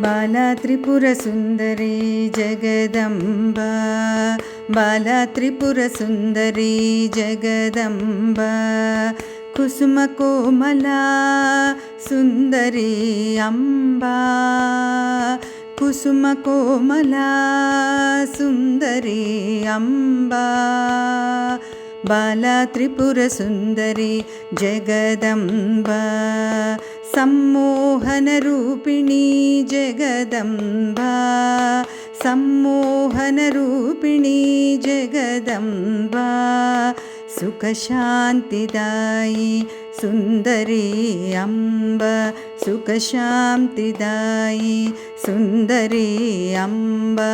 Bala Tripurasundari Jagdamba, Bala Tripurasundari Jagdamba, कुसुमकोमला Sundari Amba, कुसुमकोमला Sundari Amba, Bala Tripurasundari Jagdamba, सम्मोहनरूपिणी Jagdamba, सम्मोहनरूपिणी Jagdamba, सुखशान्तिदायी Sundari Amb, सुखशान्तिदायी Sundari Amba,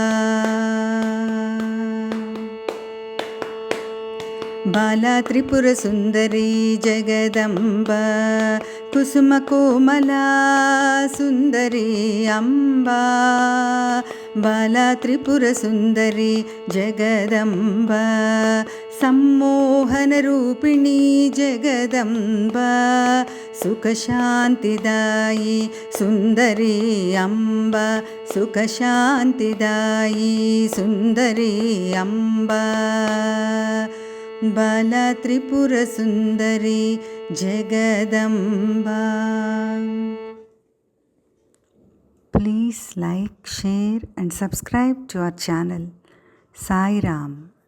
Bala Tripurasundari Jagdamba, कुसुमकोमला Sundari Amba, Bala Tripurasundari Jagdamba, सम्मोहनरूपिणी Jagdamba, सुखशान्तिदायी Sundari Amba, सुखशान्तिदायी Sundari Amba, Bala Tripurasundari Jagdamba. Please like, share and subscribe to our channel. Sai Ram.